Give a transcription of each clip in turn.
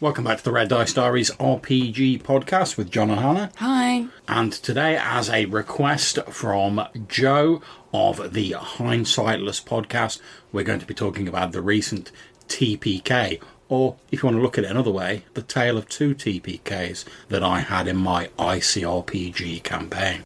Welcome back to the Red Dice Diaries RPG podcast with John and Hannah. Hi. And today, as a request from Joe of the Hindsightless podcast, we're going to be talking about the recent TPK, or if you want to look at it another way, the Tale of Two TPKs that I had in my ICRPG campaign.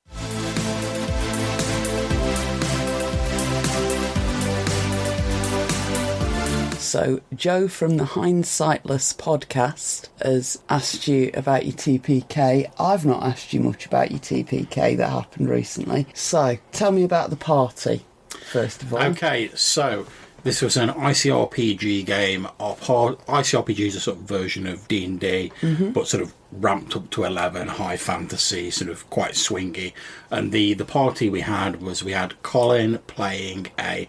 So, Joe from the Hindsightless podcast has asked you about your TPK. I've not asked you much about your TPK that happened recently. So, tell me about the party, first of all. Okay, so this was an ICRPG game. ICRPG is a sort of version of D&D, but sort of ramped up to 11, high fantasy, sort of quite swingy. And the party we had Colin playing a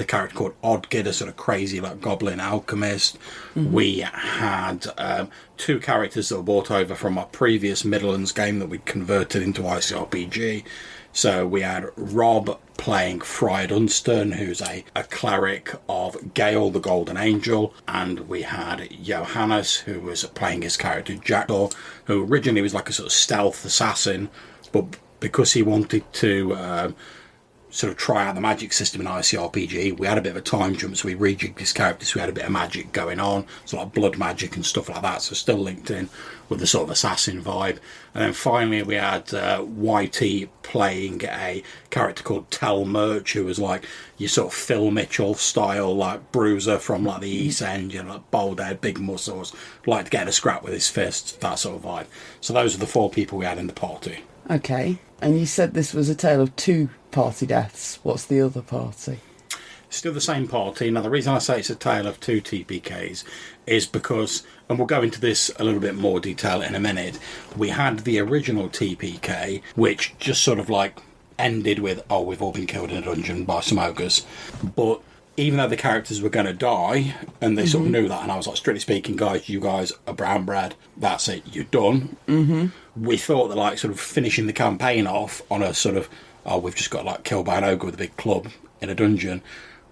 character called Odgid, a sort of crazy like goblin alchemist. We had two characters that were brought over from our previous Midlands game that we'd converted into ICRPG. So we had Rob playing Friar Dunstan, who's a cleric of Gale, the Golden Angel, and we had Johannes, who was playing his character Jackdaw, who originally was like a sort of stealth assassin, but because he wanted to sort of try out the magic system in ICRPG, we had a bit of a time jump, so we rejigged his character, so we had a bit of magic going on, so like blood magic and stuff like that, so still linked in with the sort of assassin vibe. And then finally we had YT playing a character called Tel Murch, who was like your sort of Phil Mitchell style, like bruiser from like the East End, you know, like bold head, big muscles, like to get a scrap with his fists, that sort of vibe. So those are the four people we had in the party. Okay, and you said this was a tale of two party deaths. What's the other party? Still the same party. Now, the reason I say it's a tale of two TPKs is because, and we'll go into this a little bit more detail in a minute, we had the original TPK, which just sort of like ended with, oh, we've all been killed in a dungeon by some ogres. But even though the characters were going to die, and they sort of knew that, and I was like, strictly speaking, guys, you guys are brown bread, that's it, you're done. We thought that like sort of finishing the campaign off on a sort of, oh, we've just got like killed by an ogre with a big club in a dungeon,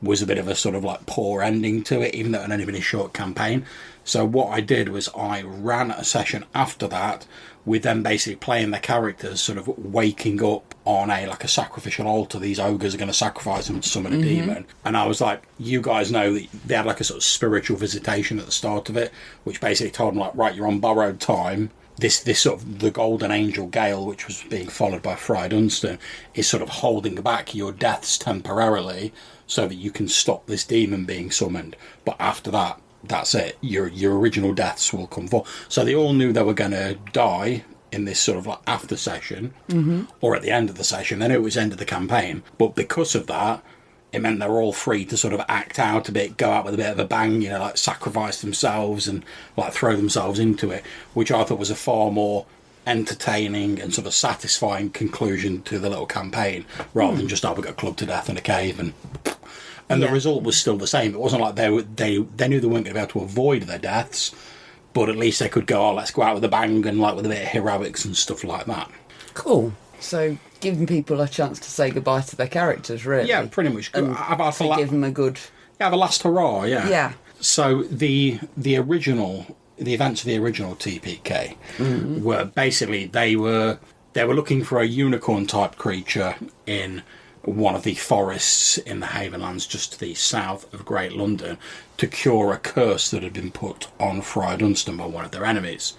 was a bit of a sort of like poor ending to it, even though it had only been a short campaign. So what I did was I ran a session after that with them basically playing their characters sort of waking up on a sacrificial altar. These ogres are going to sacrifice them to summon a demon. And I was like, you guys know that they had like a sort of spiritual visitation at the start of it, which basically told them like, right, you're on borrowed time. This sort of the Golden Angel Gale, which was being followed by Friar Dunstan, is sort of holding back your deaths temporarily so that you can stop this demon being summoned. But after that, that's it. Your original deaths will come forth. So they all knew they were going to die in this sort of like after session or at the end of the session. They knew it was the end of the campaign. But because of that, it meant they were all free to sort of act out a bit, go out with a bit of a bang, you know, like sacrifice themselves and like throw themselves into it, which I thought was a far more entertaining and sort of satisfying conclusion to the little campaign, rather than just, oh, we got clubbed to death in a cave and the result was still the same. It wasn't like they knew they weren't going to be able to avoid their deaths, but at least they could go, oh, let's go out with a bang and like with a bit of heroics and stuff like that. Cool. So giving people a chance to say goodbye to their characters, really. Yeah, pretty much. And to give them a good... Yeah, the last hurrah, yeah. Yeah. So the events of the original TPK were basically, they were looking for a unicorn-type creature in one of the forests in the Havenlands just to the south of Greater Lunden to cure a curse that had been put on Friar Dunstan by one of their enemies.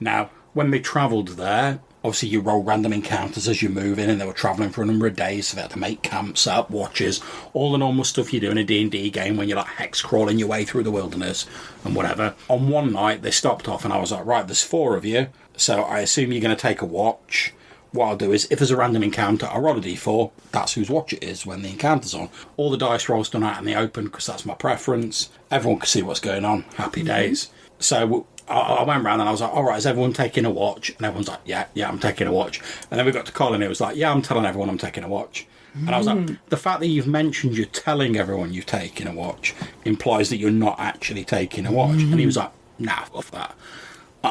Now, when they travelled there, obviously you roll random encounters as you move in, and they were travelling for a number of days, so they had to make camps, set up watches, all the normal stuff you do in a D&D game when you're like hex crawling your way through the wilderness and whatever. On one night they stopped off and I was like, right, there's 4 of you, so I assume you're going to take a watch. What I'll do is, if there's a random encounter, I'll roll a d4, that's whose watch it is when the encounter's on. All the dice rolls done out in the open because that's my preference. Everyone can see what's going on. Happy days. So I went round and I was like, all right, is everyone taking a watch? And everyone's like, yeah, I'm taking a watch. And then we got to Colin, and it was like, yeah, I'm telling everyone I'm taking a watch. And I was like, the fact that you've mentioned you're telling everyone you're taking a watch implies that you're not actually taking a watch. And he was like, nah, fuck that.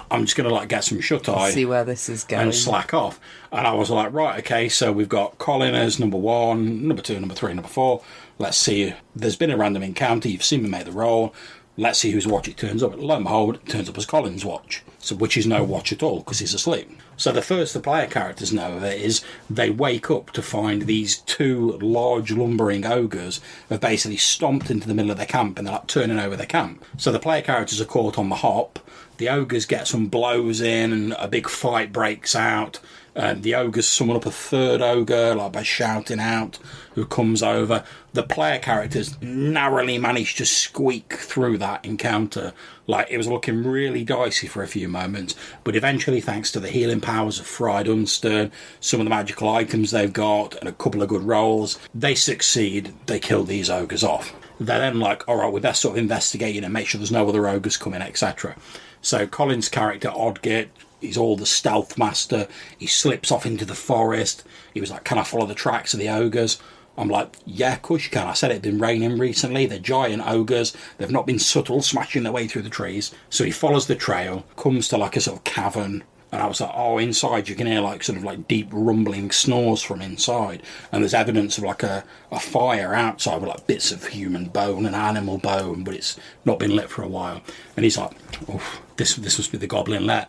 I'm just going to like get some shut-eye. See where this is going. And slack off. And I was like, right, okay, so we've got Colin as number 1, number 2, number 3, number 4. Let's see. There's been a random encounter. You've seen me make the roll. let's see whose watch it turns up. Lo and behold, it turns up as Colin's watch, so which is no watch at all because he's asleep. So the first the player characters know of it is they wake up to find these two large lumbering ogres have basically stomped into the middle of their camp and they're like turning over their camp. So the player characters are caught on the hop. The ogres get some blows in and a big fight breaks out. The ogres summon up a third ogre like by shouting out, who comes over. The player characters narrowly managed to squeak through that encounter. Like, it was looking really dicey for a few moments, but eventually, thanks to the healing powers of Fried Unstern, some of the magical items they've got, and a couple of good rolls, they succeed. They kill these ogres off. They're then like, all right, we best sort of investigate and make sure there's no other ogres coming, etc. So Colin's character, Odgit, he's all the stealth master. He slips off into the forest. He was like, can I follow the tracks of the ogres? I'm like, yeah, of course you can. I said it'd been raining recently. They're giant ogres. They've not been subtle, smashing their way through the trees. So he follows the trail, comes to like a sort of cavern. And I was like, oh, inside you can hear like sort of like deep rumbling snores from inside. And there's evidence of like a fire outside with like bits of human bone and animal bone, but it's not been lit for a while. And he's like, oh, this must be the goblin lair.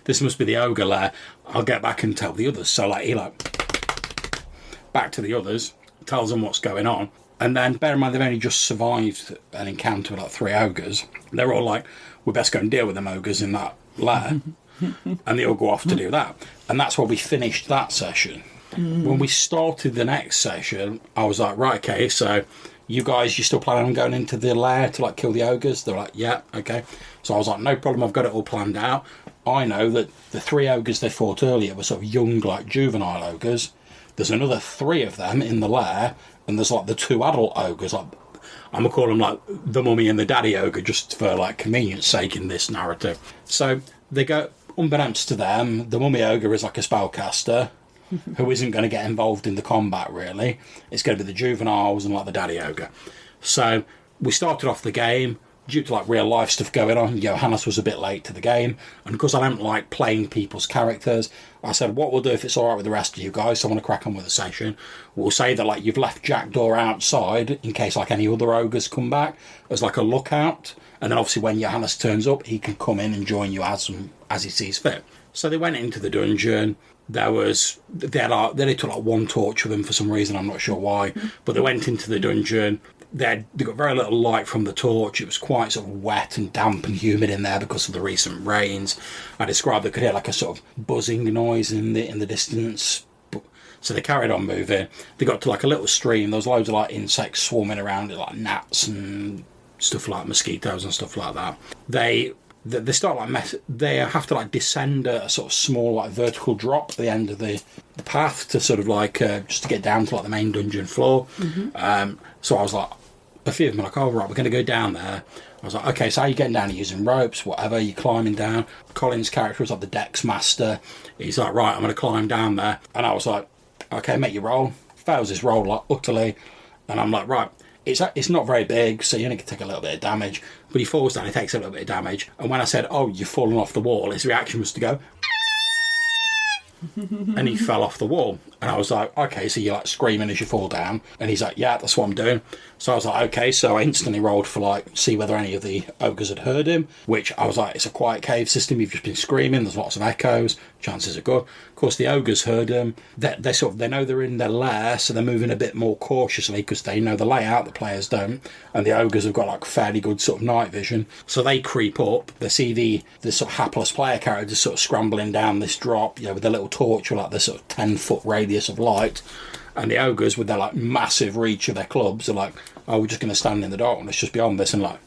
This must be the ogre lair. I'll get back and tell the others. So like he back to the others, tells them what's going on, and then bear in mind they've only just survived an encounter with like 3 ogres. They're all like, we best go and deal with them ogres in that lair. And they all go off to do that, and that's where we finished that session. When we started the next session, I was like, right, okay, so you still planning on going into the lair to like kill the ogres? They're like, yeah, okay. So I was like, no problem, I've got it all planned out. I know that the 3 ogres they fought earlier were sort of young, like juvenile ogres. There's another 3 of them in the lair, and there's like the 2 adult ogres. Like, I'm gonna call them like the mummy and the daddy ogre just for like convenience sake in this narrative. So they go, unbeknownst to them, the mummy ogre is like a spellcaster who isn't going to get involved in the combat really. It's going to be the juveniles and like the daddy ogre. So we started off the game. Due to like real life stuff going on, Johannes was a bit late to the game, and because I don't like playing people's characters, I said what we'll do, if it's alright with the rest of you guys, so I want to crack on with the session, we'll say that like you've left Jackdaw outside in case like any other ogres come back as like a lookout, and then obviously when Johannes turns up he can come in and join you as he sees fit. So they went into the dungeon. They took like 1 torch with them for some reason, I'm not sure why, but they went into the dungeon. They got very little light from the torch. It was quite sort of wet and damp and humid in there because of the recent rains. I described they could hear like a sort of buzzing noise in the distance. So they carried on moving. They got to like a little stream. There was loads of like insects swarming around it, like gnats and stuff like mosquitoes and stuff like that. They start like they have to like descend a sort of small like vertical drop at the end of the path to sort of like just to get down to like the main dungeon floor. So I was like, a few of them were like, oh right, we're going to go down there. I was like, okay, so how are you getting down? Are you using ropes, whatever? You're climbing down. Colin's character was like the Dex master. He's like, right, I'm going to climb down there. And I was like, okay, make your roll. Fails his roll like utterly. And I'm like, right, it's not very big, so you only can take a little bit of damage. But he falls down, he takes a little bit of damage. And when I said, oh, you've fallen off the wall, his reaction was to go, and he fell off the wall. And I was like, okay, so you're like screaming as you fall down? And he's like, yeah, that's what I'm doing. So I was like, okay, so I instantly rolled for like see whether any of the ogres had heard him, which I was like, it's a quiet cave system, you've just been screaming, there's lots of echoes, chances are good. Of course the ogres heard him. They know they're in their lair, so they're moving a bit more cautiously because they know the layout, the players don't, and the ogres have got like fairly good sort of night vision. So they creep up, they see the sort of hapless player characters sort of scrambling down this drop, with a little torch with like this sort of 10-foot radius of light. And the ogres, with their like massive reach of their clubs, are like, oh, we're just going to stand in the dark and let's just beyond this, and like.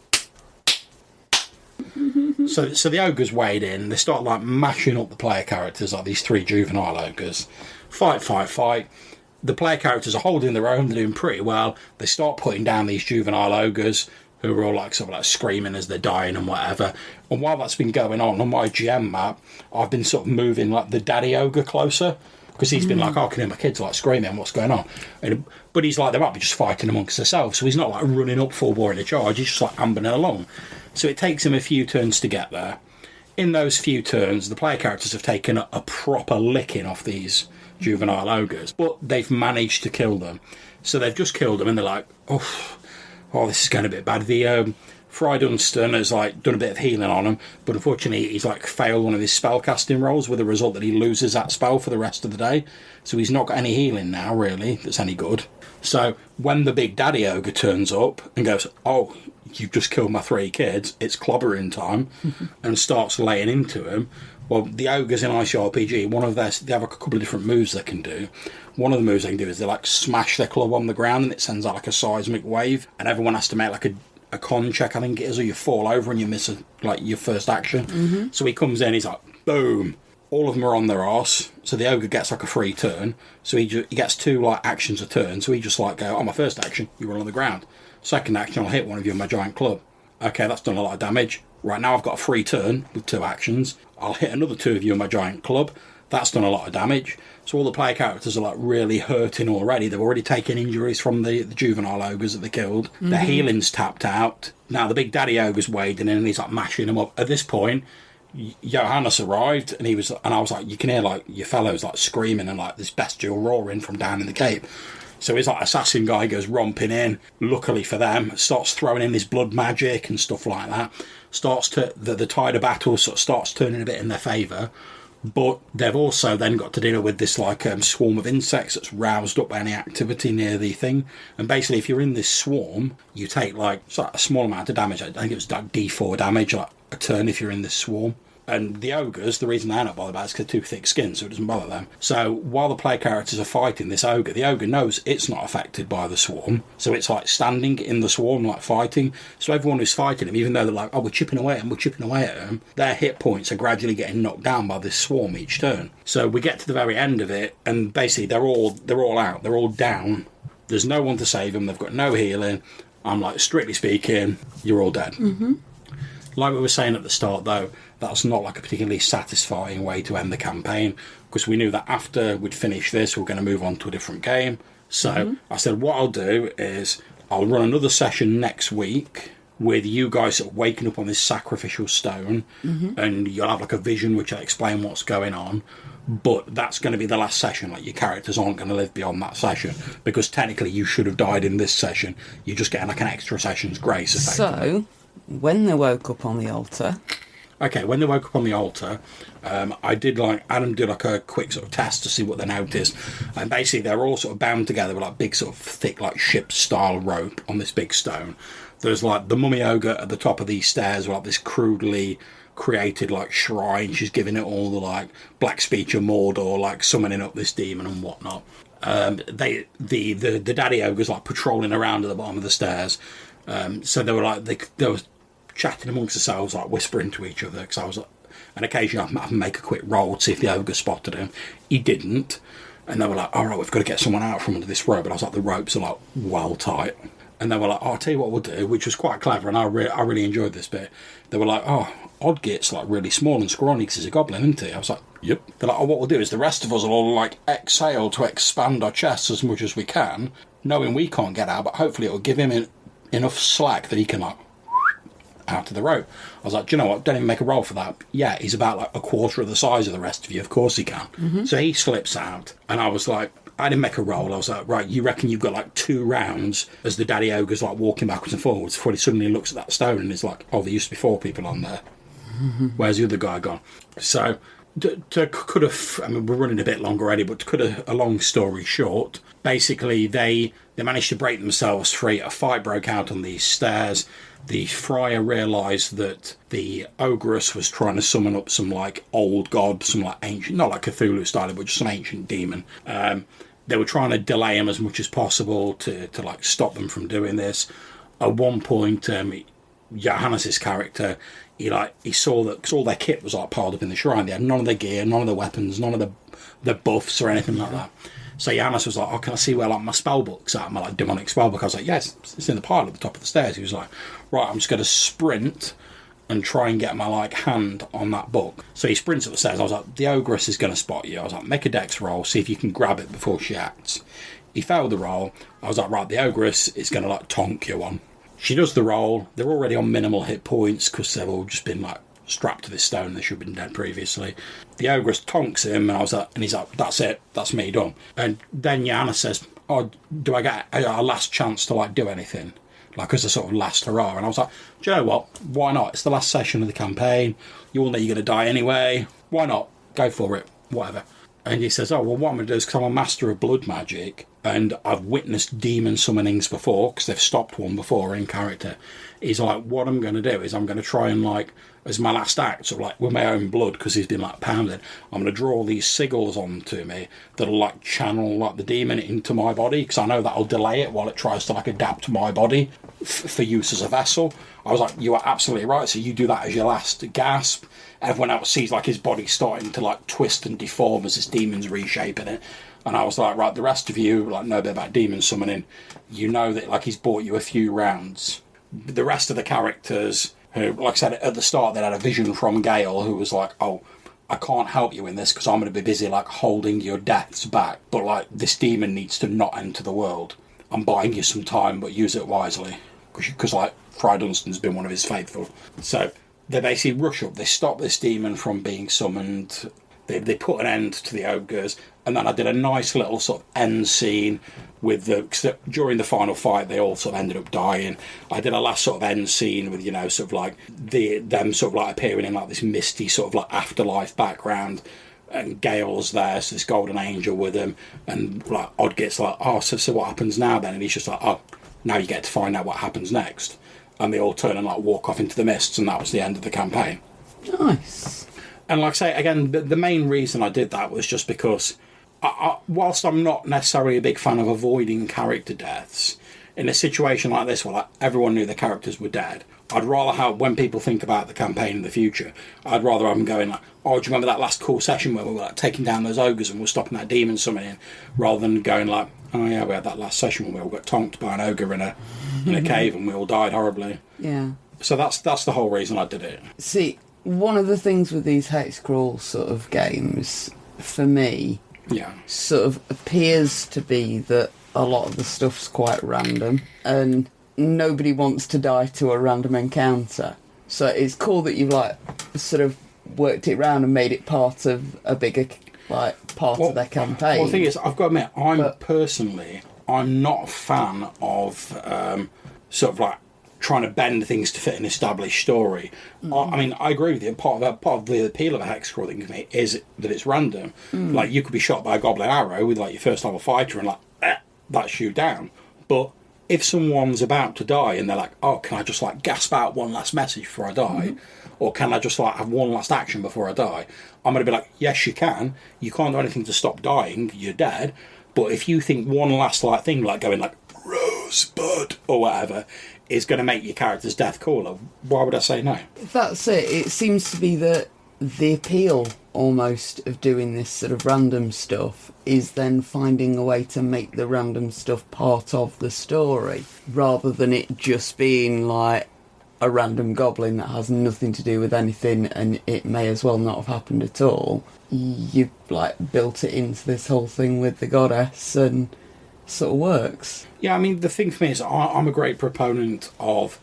So the ogres wade in. They start like mashing up the player characters, like these 3 juvenile ogres. Fight. The player characters are holding their own. They're doing pretty well. They start putting down these juvenile ogres who are all like sort of like screaming as they're dying and whatever. And while that's been going on my GM map, I've been sort of moving like the daddy ogre closer. Because he's been like, oh, I can hear my kids like screaming, what's going on? But he's like, they might be just fighting amongst themselves. So he's not like running up full bore in a charge, he's just like ambling along. So it takes him a few turns to get there. In those few turns, the player characters have taken a proper licking off these juvenile ogres, but they've managed to kill them. So they've just killed them and they're like, oh, this is going a bit bad. Fry Dunstan has like done a bit of healing on him, but unfortunately he's like failed one of his spell casting rolls, with the result that he loses that spell for the rest of the day. So he's not got any healing now, really, that's any good. So when the big daddy ogre turns up and goes, "Oh, you've just killed my 3 kids, it's clobbering time," and starts laying into him. Well, the ogres in ICRPG, they have a couple of different moves they can do. One of the moves they can do is they like smash their club on the ground and it sends out like a seismic wave, and everyone has to make like a con check, I think it is, or you fall over and you miss your first action. So he comes in, he's like, boom, all of them are on their arse. So the ogre gets like a free turn. So he gets 2 like actions a turn. So he just like go, "On my first action, you roll on the ground. Second action, I'll hit one of you with my giant club. Okay, that's done a lot of damage. Right, now I've got a free turn with 2 actions. I'll hit another 2 of you with my giant club. That's done a lot of damage." So all the player characters are like really hurting already. They've already taken injuries from the juvenile ogres that they killed. Their healing's tapped out. Now the big daddy ogre's wading in and he's like mashing them up. At this point, Johannes arrived and I was like, you can hear like your fellows like screaming and like this bestial roaring from down in the cave. So his like assassin guy goes romping in. Luckily for them, starts throwing in this blood magic and stuff like that. The tide of battle sort of starts turning a bit in their favour. But they've also then got to deal with this like swarm of insects that's roused up by any activity near the thing. And basically, if you're in this swarm, you take like a small amount of damage. I think it was like D4 damage, like a turn if you're in this swarm. And the ogres, the reason they're not bothered about it is because they're too thick skinned, so it doesn't bother them. So while the player characters are fighting this ogre, the ogre knows it's not affected by the swarm. So it's like standing in the swarm, like fighting. So everyone who's fighting him, even though they're like, "Oh, we're chipping away at him, we're chipping away at him," their hit points are gradually getting knocked down by this swarm each turn. So we get to the very end of it, and basically they're all out, they're all down. There's no one to save them, they've got no healing. I'm like, strictly speaking, you're all dead. Like we were saying at the start, though, that's not like a particularly satisfying way to end the campaign, because we knew that after we'd finish this, we're going to move on to a different game. So I said, what I'll do is I'll run another session next week with you guys sort of waking up on this sacrificial stone, and you'll have like a vision which will explain what's going on. But that's going to be the last session. Like, your characters aren't going to live beyond that session, because technically you should have died in this session. You're just getting like an extra session's grace, effectively. So, when they woke up on the altar... Okay, when they woke up on the altar, Adam did like a quick sort of test to see what they noticed. And basically they're all sort of bound together with like big sort of thick like ship-style rope on this big stone. There's like the mummy ogre at the top of these stairs with like this crudely created like shrine. She's giving it all the like black speech of Mordor, like summoning up this demon and whatnot. The daddy ogre's like patrolling around at the bottom of the stairs. So they were like they were chatting amongst themselves, like whispering to each other, because I was like, and occasionally I'd make a quick roll to see if the ogre spotted him. He didn't, and they were like, "All right, we've got to get someone out from under this rope." And I was like, "The ropes are like well tight," and they were like, "Oh, I'll tell you what we'll do," which was quite clever, and I really enjoyed this bit. They were like, "Oh, Oddgit's like really small and scrawny because he's a goblin, isn't he?" I was like, "Yep." They're like, "Oh, what we'll do is the rest of us will all like exhale to expand our chests as much as we can, knowing we can't get out, but hopefully it'll give him enough slack that he can like out of the rope." I was like, "Do you know what? Don't even make a roll for that." Yeah, he's about like a quarter of the size of the rest of you. Of course he can. So he slips out, and I was like, I didn't make a roll. I was like, "Right, you reckon you've got like 2 rounds?" As the daddy ogre's like walking backwards and forwards, before he suddenly looks at that stone and is like, "Oh, there used to be 4 people on there. Where's the other guy gone?" So could have, I mean, we're running a bit long already, but to cut a long story short, basically they managed to break themselves free. A fight broke out on these stairs. The friar realised that the ogress was trying to summon up some like old god, some like ancient, not like Cthulhu style, but just some ancient demon. They were trying to delay him as much as possible to like stop them from doing this. At one point, Johannes' character, he saw that, because all their kit was like piled up in the shrine. They had none of their gear, none of the weapons, none of the buffs or anything like that. So Johannes was like, "Oh, can I see where like my spell book's at, my like demonic spell book?" I was like, "Yes, it's in the pile at the top of the stairs." He was like, "Right, I'm just going to sprint and try and get my like hand on that book." So he sprints up the stairs. I was like, "The ogress is going to spot you." I was like, "Make a dex roll, see if you can grab it before she acts." He failed the roll. I was like, "Right, the ogress is going to like tonk you on." She does the roll. They're already on minimal hit points because they've all just been like strapped to this stone. They should have been dead previously. The ogress tonks him, and he's like, "That's it, that's me done." And then Johannes says, "Oh, do I get a last chance to like do anything?" like as a sort of last hurrah. And I was like, do you know what? Why not? It's the last session of the campaign. You all know you're going to die anyway. Why not? Go for it. Whatever. And he says, oh, well, what I'm going to do is, because I'm a master of blood magic, and I've witnessed demon summonings before, because they've stopped one before in character. He's like, what I'm going to do is I'm going to try and, like, as my last act, sort of like with my own blood, because he's been, like, pounded, I'm going to draw these sigils onto me that'll, like, channel, like, the demon into my body, because I know that'll delay it while it tries to, like, adapt to my body for use as a vessel. I was like, you are absolutely right. So you do that as your last gasp. Everyone else sees, like, his body starting to, like, twist and deform as this demon's reshaping it. And I was like, right, the rest of you, like, know a bit about demon summoning. You know that, like, he's bought you a few rounds. The rest of the characters who, like I said, at the start, they had a vision from Gale, who was like, oh, I can't help you in this because I'm going to be busy, like, holding your deaths back. But, like, this demon needs to not enter the world. I'm buying you some time, but use it wisely. Because like, Fry Dunstan's been one of his faithful. So they basically rush up. They stop this demon from being summoned. They put an end to the ogres. And then I did a nice little sort of end scene with cause during the final fight, they all sort of ended up dying. I did a last sort of end scene with, you know, sort of like them sort of like appearing in like this misty sort of like afterlife background. And Gale's there, so this golden angel with him. And like Odd gets like, oh, so what happens now then? And he's just like, oh, now you get to find out what happens next. And they all turn and like walk off into the mists, and that was the end of the campaign. Nice. And like I say, again, the main reason I did that was just because, whilst I'm not necessarily a big fan of avoiding character deaths, in a situation like this where like, everyone knew the characters were dead, I'd rather have, when people think about the campaign in the future, I'd rather have them going like, oh, do you remember that last cool session where we were like taking down those ogres and we were stopping that demon summoning, rather than going like, oh yeah, we had that last session where we all got tonked by an ogre in a cave and we all died horribly. Yeah. So that's the whole reason I did it. See, one of the things with these hex crawl sort of games, for me, sort of appears to be that a lot of the stuff's quite random, and nobody wants to die to a random encounter. So it's cool that you've like sort of worked it round and made it part of a bigger part of their campaign. Well, the thing is, I've got to admit, I'm not a fan of sort of like trying to bend things to fit an established story. I mean, I agree with you. Part of the appeal of a hex crawl thing for me is that it's random. Like, you could be shot by a goblin arrow with like your first level fighter and like that's you down. But if someone's about to die and they're like, oh, can I just like gasp out one last message before I die? Or can I just like have one last action before I die? I'm going to be like, yes, you can. You can't do anything to stop dying. You're dead. But if you think one last like thing, like going like Rosebud or whatever, is going to make your character's death cooler, why would I say no? That's it. It seems to be that the appeal almost of doing this sort of random stuff is then finding a way to make the random stuff part of the story, rather than it just being like a random goblin that has nothing to do with anything and it may as well not have happened at all. You've like built it into this whole thing with the goddess and sort of works. Yeah, I mean, the thing for me is I'm a great proponent of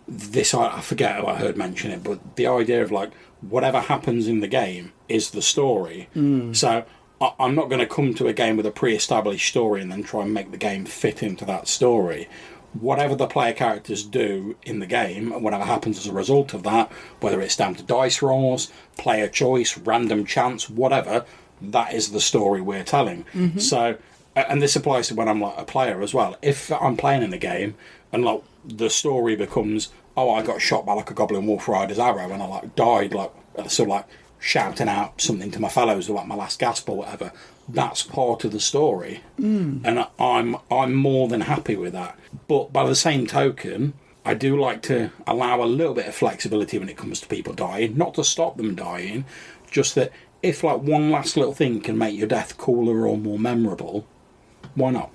this. I forget who I heard mention it, but the idea of like whatever happens in the game is the story. So I'm not going to come to a game with a pre-established story and then try and make the game fit into that story. Whatever the player characters do in the game, and whatever happens as a result of that, whether it's down to dice rolls, player choice, random chance, whatever, that is the story we're telling. So, and this applies to when I'm like a player as well. If I'm playing in a game and like the story becomes, oh, I got shot by like a goblin wolf rider's arrow and I like died, like sort of like shouting out something to my fellows or like my last gasp or whatever, that's part of the story. And I'm more than happy with that. But by the same token, I do like to allow a little bit of flexibility when it comes to people dying, not to stop them dying, just that if like one last little thing can make your death cooler or more memorable, why not?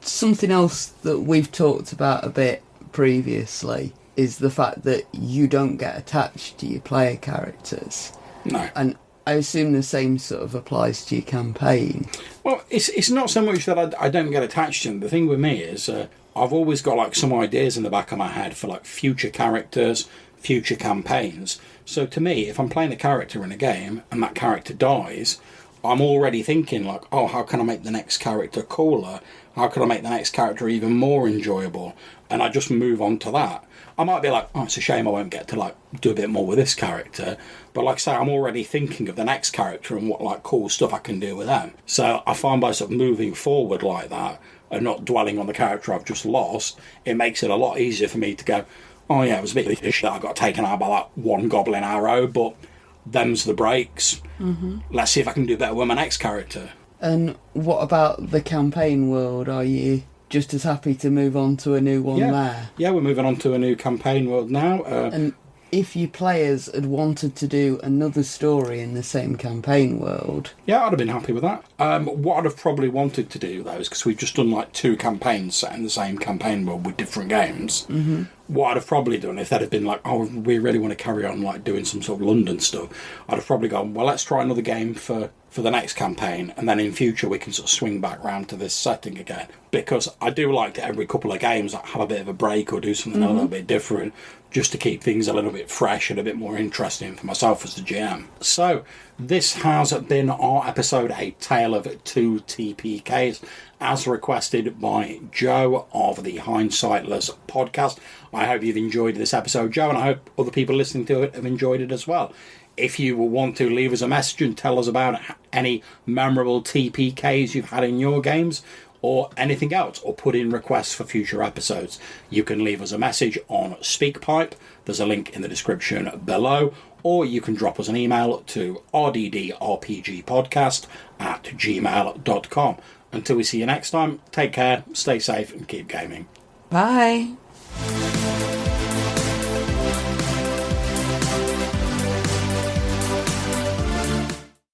Something else that we've talked about a bit previously is the fact that you don't get attached to your player characters. No. And I assume the same sort of applies to your campaign. Well, it's not so much that I don't get attached to them. The thing with me is I've always got like some ideas in the back of my head for like future characters, future campaigns. So to me, if I'm playing a character in a game and that character dies, I'm already thinking like, oh, how can I make the next character cooler? How can I make the next character even more enjoyable? And I just move on to that. I might be like, oh, it's a shame I won't get to like do a bit more with this character. But like I say, I'm already thinking of the next character and what like cool stuff I can do with them. So I find by sort of moving forward like that and not dwelling on the character I've just lost, it makes it a lot easier for me to go, oh yeah, it was a bit of a that I got taken out by that one goblin arrow, but them's the breaks. Mm-hmm. Let's see if I can do better with my next character. And what about the campaign world? Are you just as happy to move on to a new one there? Yeah, we're moving on to a new campaign world now. And if your players had wanted to do another story in the same campaign world... Yeah, I'd have been happy with that. What I'd have probably wanted to do, though, is because we've just done like 2 campaigns set in the same campaign world with different games. Mm-hmm. What I'd have probably done, if they'd have been like, oh, we really want to carry on like doing some sort of London stuff, I'd have probably gone, well, let's try another game for the next campaign, and then in future we can sort of swing back round to this setting again. Because I do like to every couple of games like, have a bit of a break or do something a little bit different, just to keep things a little bit fresh and a bit more interesting for myself as the GM. So, this has been our episode 8, Tale of Two TPKs, as requested by Joe of the Hindsightless podcast. I hope you've enjoyed this episode, Joe, and I hope other people listening to it have enjoyed it as well. If you will want to leave us a message and tell us about any memorable TPKs you've had in your games, or anything else, or put in requests for future episodes, you can leave us a message on SpeakPipe. There's a link in the description below, or you can drop us an email to rddrpgpodcast@gmail.com. Until we see you next time, take care, stay safe, and keep gaming. Bye.